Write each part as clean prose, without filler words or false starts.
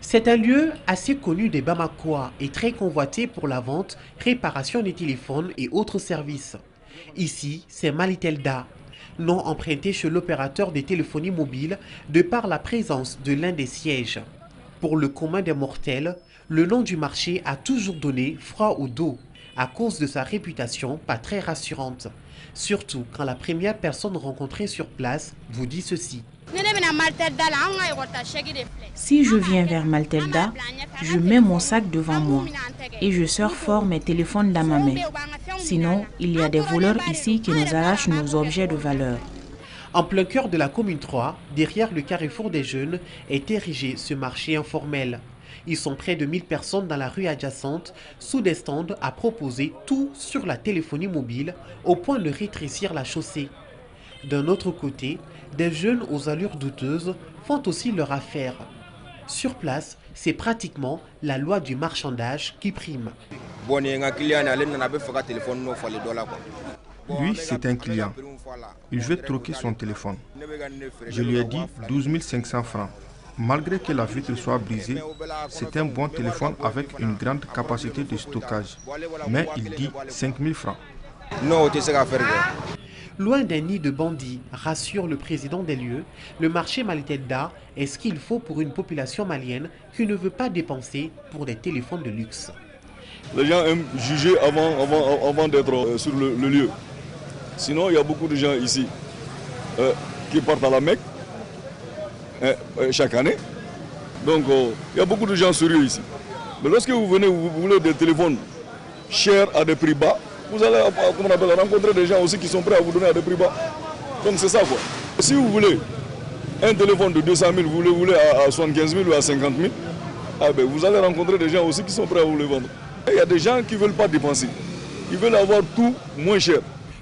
C'est un lieu assez connu des Bamakois et très convoité pour la vente, réparation des téléphones et autres services. Ici, c'est Malitelda, nom emprunté chez l'opérateur des téléphonies mobiles de par la présence de l'un des sièges. Pour le commun des mortels, le nom du marché a toujours donné froid au dos à cause de sa réputation pas très rassurante. Surtout quand la première personne rencontrée sur place vous dit ceci. Si je viens vers Maltelda, je mets mon sac devant moi et je sors fort mes téléphones dans ma main. Sinon, il y a des voleurs ici qui nous arrachent nos objets de valeur. En plein cœur de la commune 3, derrière le carrefour des jeunes, est érigé ce marché informel. Ils sont près de 1000 personnes dans la rue adjacente, sous des stands à proposer tout sur la téléphonie mobile, au point de rétrécir la chaussée. D'un autre côté, des jeunes aux allures douteuses font aussi leur affaire. Sur place, c'est pratiquement la loi du marchandage qui prime. Lui, c'est un client. Il veut troquer son téléphone. Je lui ai dit 12 500 francs. Malgré que la vitre soit brisée, c'est un bon téléphone avec une grande capacité de stockage. Mais il dit 5 000 francs. Loin d'un nid de bandits, rassure le président des lieux, le marché Malitelda est ce qu'il faut pour une population malienne qui ne veut pas dépenser pour des téléphones de luxe. Les gens aiment juger avant d'être sur le lieu. Sinon, il y a beaucoup de gens ici qui partent à la Mecque chaque année. Donc, il y a beaucoup de gens sérieux ici. Mais lorsque vous venez, vous voulez des téléphones chers à des prix bas, vous allez rencontrer des gens aussi qui sont prêts à vous donner à des prix bas. Donc c'est ça quoi. Si vous voulez un téléphone de 200 000, vous le voulez à 75 000 ou à 50 000, vous allez rencontrer des gens aussi qui sont prêts à vous le vendre. Il y a des gens qui ne veulent pas dépenser. Ils veulent avoir tout moins cher.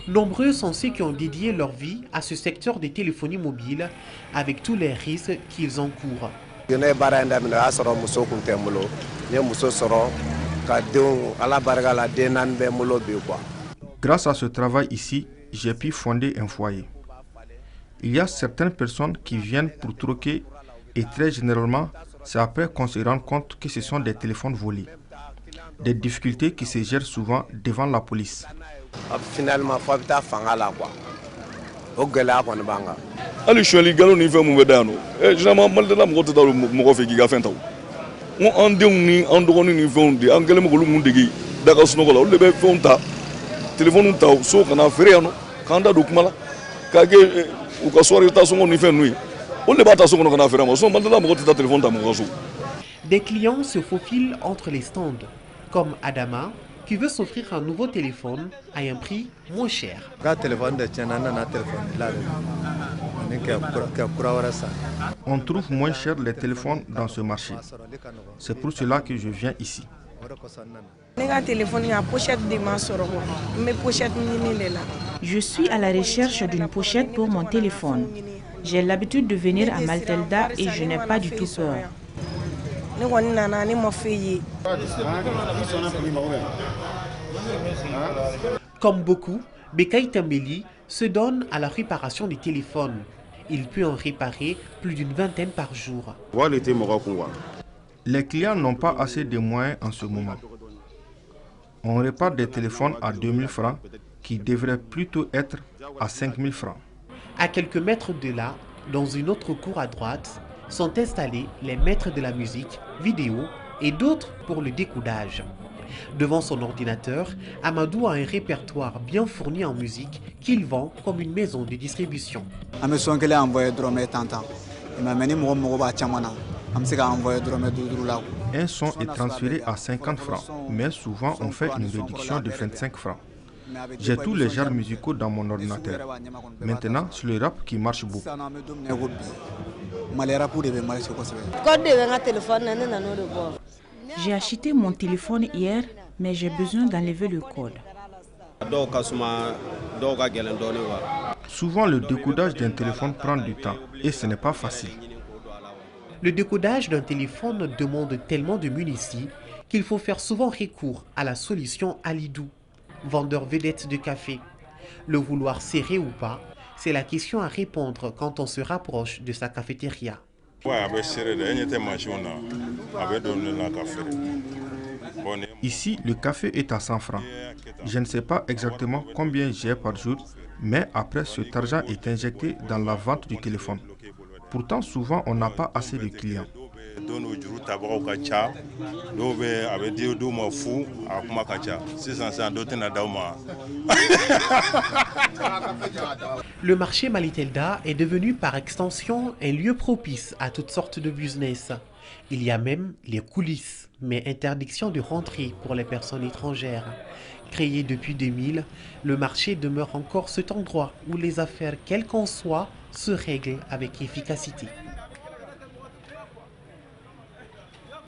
Nombreux sont ceux qui ont dédié leur vie à ce secteur des téléphonies mobiles avec tous les risques qu'ils encourent. Grâce à ce travail ici, j'ai pu fonder un foyer. Il y a certaines personnes qui viennent pour troquer et très généralement, c'est après qu'on se rend compte que ce sont des téléphones volés. Des difficultés qui se gèrent souvent devant la police. Finalement, Ali Chouali Gallo ni fɛn mun bɛ da yan nɔ généralement Malitelda mɔgɔ tɛ taa mɔgɔ fɛ k'i ka fɛn ta o an denw ni an dɔgɔnin ni fɛnw de an kɛlen bɛ k'olu mun dege daga sunɔgɔ la olu de bɛ fɛnw ta téléphone ta so kana feere yan nɔ k'an da don kuma la k'a kɛ u ka soirée ta sɔngɔ ni fɛn ninnu ye olu de b'a ta so kɔnɔ kana feere ma sinon Malitelda mɔgɔ tɛ taa téléphone ta mɔgɔ ka so. Des clients se faufilent entre les stands, comme Adama, qui veut s'offrir un nouveau téléphone à un prix moins cher. On trouve moins cher les téléphones dans ce marché. C'est pour cela que je viens ici. Je suis à la recherche d'une pochette pour mon téléphone. J'ai l'habitude de venir à Maltelda et je n'ai pas du tout peur. Comme beaucoup, Bekay Tambeli se donne à la réparation des téléphones. Il peut en réparer plus d'une vingtaine par jour. Les clients n'ont pas assez de moyens en ce moment. On répare des téléphones à 2000 francs qui devraient plutôt être à 5000 francs. À quelques mètres de là, dans une autre cour à droite, sont installés les maîtres de la musique, vidéo et d'autres pour le découdage. Devant son ordinateur, Amadou a un répertoire bien fourni en musique qu'il vend comme une maison de distribution. Un son est transféré à 50 francs, mais souvent on fait une réduction de 25 francs. J'ai tous les genres musicaux dans mon ordinateur. Maintenant, c'est le rap qui marche beaucoup. J'ai acheté mon téléphone hier, mais j'ai besoin d'enlever le code. Souvent, le décodage d'un téléphone prend du temps et ce n'est pas facile. Le décodage d'un téléphone demande tellement de munitions qu'il faut faire souvent recours à la solution Alidou, vendeur vedette de café. Le vouloir serrer ou pas, c'est la question à répondre quand on se rapproche de sa cafétéria. Ici, le café est à 100 francs. Je ne sais pas exactement combien j'ai par jour, mais après, cet argent est injecté dans la vente du téléphone. Pourtant, souvent, on n'a pas assez de clients. Le marché Malitelda est devenu par extension un lieu propice à toutes sortes de business. Il y a même les coulisses, mais interdiction de rentrer pour les personnes étrangères. Créé depuis 2000, le marché demeure encore cet endroit où les affaires, quelles qu'en soient, se règlent avec efficacité.